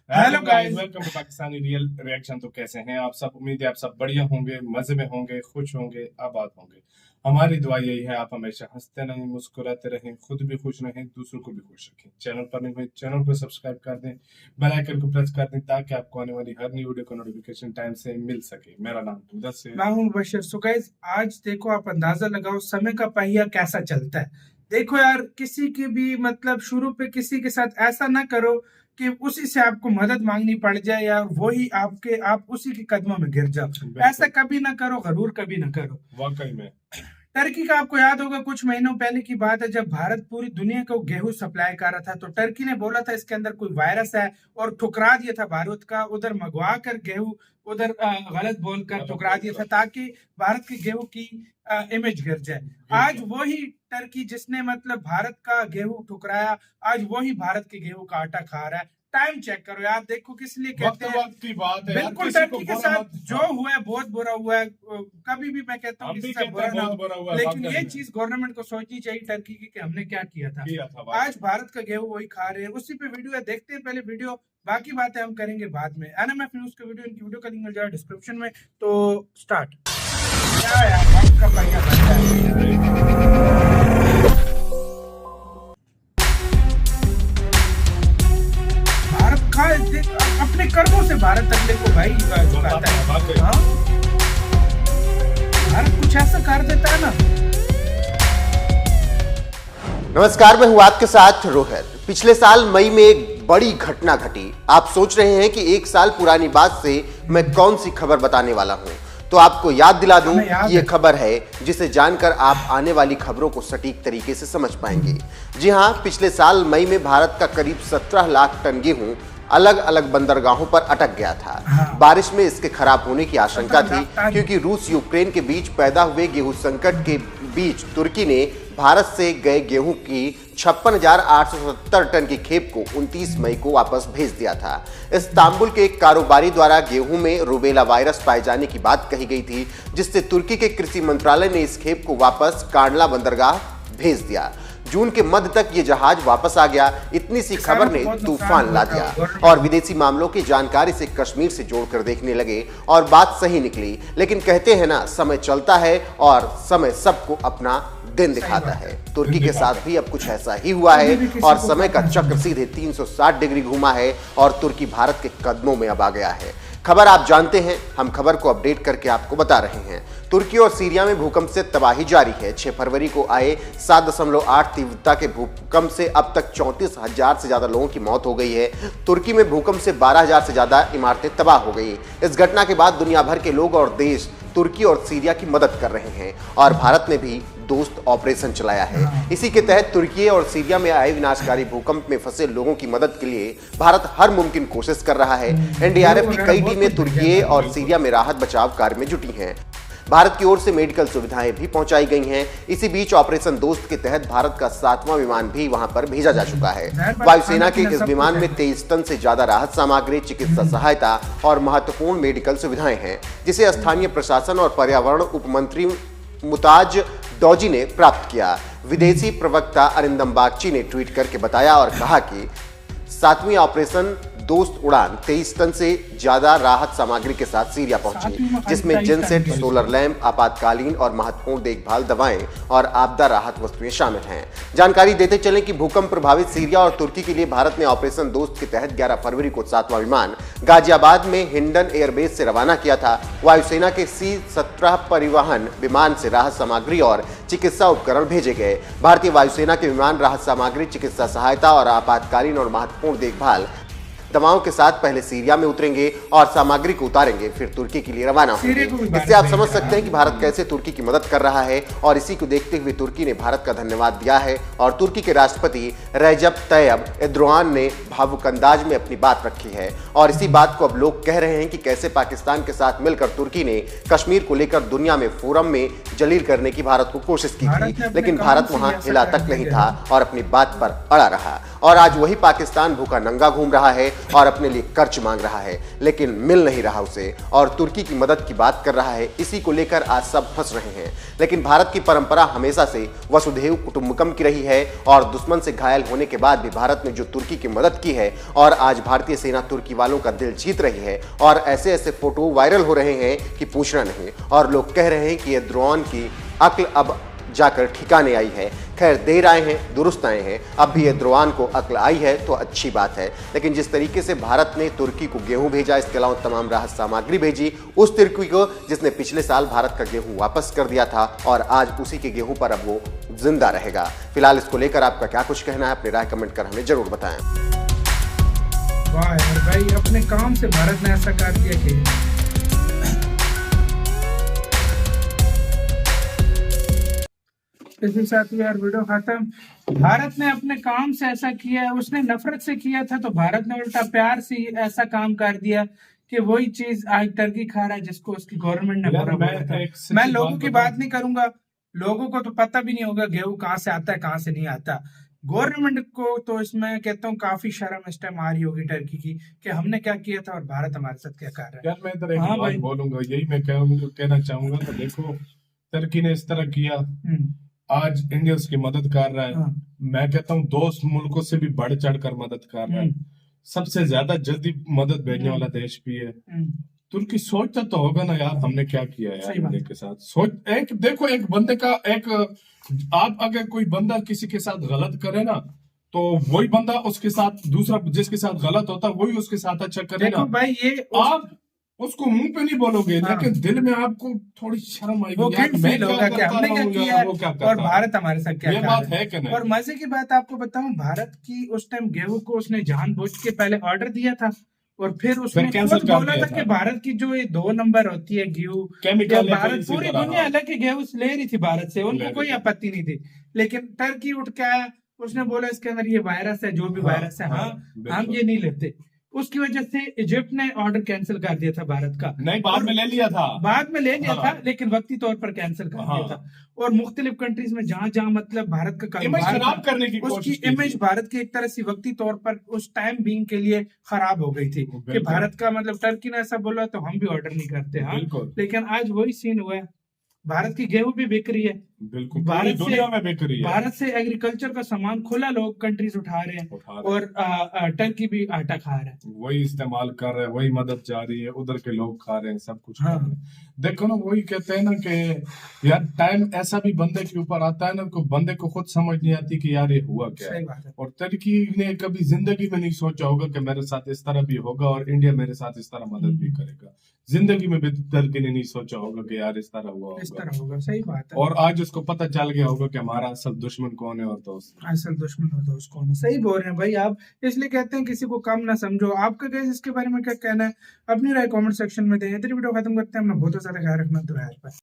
Hello guys. Welcome to Pakistani real reaction. तो कैसे हैं आप सब? उम्मीद है आप सब बढ़िया होंगे, मजे में होंगे, खुश होंगे, आबाद होंगे। हमारी दुआ यही है आप हमेशा हंसते रहें, मुस्कुराते रहें, खुद भी खुश रहें, दूसरों को भी खुश रखें। चैनल पर नहीं हुए चैनल को सब्सक्राइब कर दें, बेल आइकन को प्रेस कर दें ताकि आपको आने वाली हर नई वीडियो का नोटिफिकेशन टाइम से मिल सके। मेरा नाम मुदस्सिर है। मैं हूं बशर। सो गाइस, आज देखो, आप अंदाजा लगाओ समय का पहिया कैसा चलता है। देखो यार, किसी की भी मतलब शुरू पे किसी के साथ ऐसा ना करो कि उसी से आपको मदद मांगनी पड़ जाए या वही आप उसी के कदमों में गिर जाओ। ऐसा कभी ना करो, गरूर कभी ना करो। वाकई में टर्की का आपको याद होगा, कुछ महीनों पहले की बात है जब भारत पूरी दुनिया को गेहूं सप्लाई कर रहा था, तो टर्की ने बोला था इसके अंदर कोई वायरस है और ठुकरा दिया था भारत का। उधर मंगवा कर गेहूं उधर गलत बोलकर ठुकरा दिया था ताकि भारत के गेहूं की इमेज गिर जाए। आज वही टर्की जिसने मतलब भारत का गेहूं ठुकराया, आज वही भारत के गेहूं का आटा खा रहा है। टाइम चेक करो यार, देखो किस लिए कहते हैं। वक्त की बात है यार, बिल्कुल, किसी को टर्की के बुरा साथ मत- जो हुआ है बहुत बुरा हुआ है। कभी भी मैं कहता हूँ हम भी किसी से कहते बुरा हैं ना बहुत बुरा हो, हुआ है, लेकिन वाकई ये में। चीज गवर्नमेंट को सोचनी चाहिए टर्की की कि हमने क्या किया था। किया था आज भारत का गेहूं वही खा रहे हैं, उसी पे वीडियो है, देखते हैं पहले वीडियो, बाकी बातें हम करेंगे बाद में। एनएमएफ न्यूज का वीडियो, इनकी वीडियो का लिंक मिल जाएगा डिस्क्रिप्शन में। तो स्टार्ट। क्या यार, वक्त का पहिया बनता है। भारत का अपने कर्मों से भारत अगले को भाई झुकाता है। वाकई। हाँ? भारत कुछ ऐसा कर देता है ना। नमस्कार, मैं हूं आपके साथ रोहित। पिछले साल मई में एक बड़ी घटना घटी। आप सोच रहे हैं कि एक साल पुरानी बात से मैं कौन सी खबर बताने वाला हूं, तो आपको याद दिला दूं कि यह खबर है जिसे जानकर आप आने वाली खबरों को सटीक तरीके से समझ पाएंगे। जी हां, पिछले साल मई में भारत का करीब 17 लाख टन गेहूं अलग अलग बंदरगाहों पर अटक गया था। बारिश में इसके खराब होने की आशंका थी क्योंकि रूस यूक्रेन के बीच पैदा हुए गेहूं संकट के बीच तुर्की ने भारत से गए गेहूं की 56,870 टन की खेप को 29 मई को वापस भेज दिया था। इस्तांबुल के एक कारोबारी द्वारा गेहूं में रूबेला वायरस पाए जाने की बात कही गई थी, जिससे तुर्की के कृषि मंत्रालय ने इस खेप को वापस कांडला बंदरगाह भेज दिया। जून के मध्य तक ये जहाज वापस आ गया। इतनी सी खबर ने तूफान ला दिया और विदेशी मामलों की जानकारी से कश्मीर से जोड़कर देखने लगे और बात सही निकली। लेकिन कहते हैं ना, समय चलता है और समय सबको अपना दिन दिखाता है। तुर्की के साथ भी अब कुछ ऐसा ही हुआ है और समय का चक्र सीधे 360 डिग्री घुमा है और तुर्की भारत के कदमों में अब आ गया है। खबर आप जानते हैं, हम खबर को अपडेट करके आपको बता रहे हैं। तुर्की और सीरिया में भूकंप से तबाही जारी है। 6 फरवरी को आए 7.8 तीव्रता के भूकंप से अब तक 34,000 से ज्यादा लोगों की मौत हो गई है। तुर्की में भूकंप से 12,000 से ज्यादा इमारतें तबाह हो गई। इस घटना के बाद दुनिया भर के लोग और देश तुर्की और सीरिया की मदद कर रहे हैं और भारत ने भी दोस्त ऑपरेशन चलाया है। इसी के तहत तुर्की और सीरिया में आए विनाशकारी भूकंप में फंसे लोगों की मदद के लिए भारत हर मुमकिन कोशिश कर रहा है। एनडीआरएफ की कई टीमें तुर्की और सीरिया में राहत बचाव कार्य में जुटी हैं। भारत की ओर से मेडिकल सुविधाएं भी पहुंचाई गई हैं। इसी बीच ऑपरेशन दोस्त के तहत भारत का 7वां विमान भी वहां पर भेजा जा चुका है। वायुसेना के इस विमान में 23 टन से ज्यादा राहत सामग्री, चिकित्सा सहायता और महत्वपूर्ण मेडिकल सुविधाएं हैं, जिसे स्थानीय प्रशासन और पर्यावरण उपमंत्री मुताज दौजी ने प्राप्त किया। विदेशी प्रवक्ता अरिंदम बागची ने ट्वीट करके बताया और कहा कि 7वीं ऑपरेशन दोस्त उड़ान 23 टन से ज्यादा राहत सामग्री के साथ सीरिया पहुंची, जिसमें जेनसेट, सोलर लैंप, आपातकालीन और महत्वपूर्ण देखभाल दवाएं और आपदा राहत वस्तुएं शामिल हैं। जानकारी देते चलें कि भूकंप प्रभावित सीरिया और तुर्की के लिए भारत ने ऑपरेशन दोस्त के तहत 11 फरवरी को 7वां विमान गाजियाबाद में हिंडन एयरबेस से रवाना किया था। वायुसेना के C-17 परिवहन विमान से राहत सामग्री और चिकित्सा उपकरण भेजे गए। भारतीय वायुसेना के विमान राहत सामग्री, चिकित्सा सहायता और आपातकालीन और महत्वपूर्ण देखभाल दवाओं के साथ पहले सीरिया में उतरेंगे और सामग्री को उतारेंगे, फिर तुर्की के लिए रवाना होंगे। इससे आप समझ सकते हैं कि भारत कैसे तुर्की की मदद कर रहा है और इसी को देखते हुए तुर्की ने भारत का धन्यवाद दिया है और तुर्की के राष्ट्रपति रेजब तैयब एर्दोगान ने भावुक अंदाज में अपनी बात रखी है। और इसी बात को अब लोग कह रहे हैं कि कैसे पाकिस्तान के साथ मिलकर तुर्की ने कश्मीर को लेकर दुनिया में फोरम में जलील करने की भारत को कोशिश की थी, लेकिन भारत वहां हिला तक नहीं था और अपनी बात पर अड़ा रहा। और आज वही पाकिस्तान भूखा नंगा घूम रहा है और अपने लिए कर्ज मांग रहा है, लेकिन मिल नहीं रहा उसे, और तुर्की की मदद की बात कर रहा है। इसी को लेकर आज सब फंस रहे हैं। लेकिन भारत की परंपरा हमेशा से वसुधैव कुटुंबकम की रही है और दुश्मन से घायल होने के बाद भी भारत ने जो तुर्की की मदद की है, और आज भारतीय सेना तुर्की वालों का दिल जीत रही है, और ऐसे ऐसे फोटो वायरल हो रहे हैं कि पूछना नहीं, और लोग कह रहे हैं कि एर्दोगान की अक्ल अब जाकर ठिकाने आई है। खैर, देर आए हैं दुरुस्त आए हैं, अब भी एर्दोगान को अक्ल आई है तो अच्छी बात है। लेकिन जिस तरीके से भारत ने तुर्की को गेहूं भेजा, इसके अलावा तमाम राहत सामग्री भेजी, उस तुर्की को जिसने पिछले साल भारत का गेहूं वापस कर दिया था, और आज उसी के गेहूं पर अब वो जिंदा रहेगा। फिलहाल इसको लेकर आपका क्या कुछ कहना है, अपनी राय कमेंट कर हमें जरूर बताएं। वाह यार भाई, अपने काम से भारत ने ऐसा कर दिया कि इसके साथ ही यार वीडियो खत्म। भारत ने अपने काम से ऐसा किया है, उसने नफरत से किया था तो भारत ने उल्टा प्यार से ऐसा काम कर दिया कि वही चीज आज टर्की खा रहा है जिसको उसकी गवर्नमेंट ने बुरा बोला था। मैं लोगों की बात नहीं करूंगा, लोगों को तो पता भी नहीं होगा गेहूं कहाँ से आता है कहाँ से नहीं आता। गवर्नमेंट को तो इसमें कहता हूँ काफी शर्म इस टाइम आ रही होगी टर्की की कि हमने क्या किया था और भारत हमारे साथ क्या कर रहा है। यार मैं इधर एक बात बोलूंगा, यही मैं कहना चाहूंगा कि देखो, टर्की ने इस तरह किया, आज इंडिया उसकी मदद कर रहा है। मैं कहता हूँ दोस्त मुल्कों से भी बढ़ चढ़ कर मदद कर रहा है, सबसे ज्यादा जल्दी मदद भेजने वाला देश भी है। तुर्की सोचता तो होगा ना यार, हमने क्या किया यार इंडिया के साथ। सोच, एक देखो, एक बंदे का आप अगर कोई बंदा किसी के साथ गलत करे ना, तो वही बंदा उसके साथ दूसरा जिसके साथ गलत होता वही उसके साथ अच्छा करे ना भाई। ये आप उसको मुंह पे नहीं बोलोगे, लेकिन दिल में आपको थोड़ी शर्म आएगी, और भारत हमारे साथ क्या ये बात है कि नहीं। और मजे की बात आपको बताऊं, भारत की उस टाइम गेहूं को उसने जानबूझ के पहले ऑर्डर दिया था और फिर उसने खुद बोला था कि भारत की जो ये 2 नंबर होती है गेहूं, भारत पूरी दुनिया हालांकि गेहूं ले रही थी भारत से, उनको कोई आपत्ति नहीं थी, लेकिन टर्की उठ के आया, उसने बोला इसके अंदर ये वायरस है, जो भी वायरस है, हम ये नहीं लेते। उसकी वजह से इजिप्ट ने ऑर्डर कैंसिल कर दिया था भारत का। नहीं, बाद में ले लिया था, लेकिन वक्ती तौर पर कैंसिल कर दिया था। और मुख्तलिफ कंट्रीज में जहां जहां मतलब भारत का खराब करने की उसकी इमेज भारत की एक तरह से वक्ती तौर पर उस टाइम बीइंग के लिए खराब हो गई थी कि भारत का मतलब टर्की ने ऐसा बोला तो हम भी ऑर्डर नहीं करते। लेकिन आज वही सीन हुआ है, भारत की गेहूं भी बिक रही है, बिल्कुल भारत दुनिया में बिक रही है। भारत से एग्रीकल्चर का सामान खुला लोग कंट्रीज उठा रहे हैं और टर्की भी आटा खा रहा है, वही इस्तेमाल कर रहे हैं, वही मदद जा रही है, उधर के लोग खा रहे हैं, सब कुछ खा रहे हैं। देखो ना, वही कहते हैं ना कि यार टाइम ऐसा भी बंदे के ऊपर आता है ना, को बंदे को खुद समझ नहीं आती कि यार ये हुआ क्या है। और टर्की ने कभी जिंदगी में नहीं सोचा होगा कि मेरे साथ इस तरह भी होगा और इंडिया मेरे साथ इस तरह मदद भी करेगा। जिंदगी में भी टर्की ने नहीं सोचा होगा कि यार इस तरह होगा। सही बात है। और आज उसको पता चल गया होगा कि हमारा असल दुश्मन कौन है और दोस्त कौन है। सही बोल रहे हैं भाई आप, इसलिए कहते हैं किसी को कम ना समझो। आपका क्या इसके बारे में क्या कहना है, अपनी राय कमेंट सेक्शन में दें। इधर वीडियो खत्म करते हैं, अपना बहुत ज्यादा ख्याल रखना। तो यार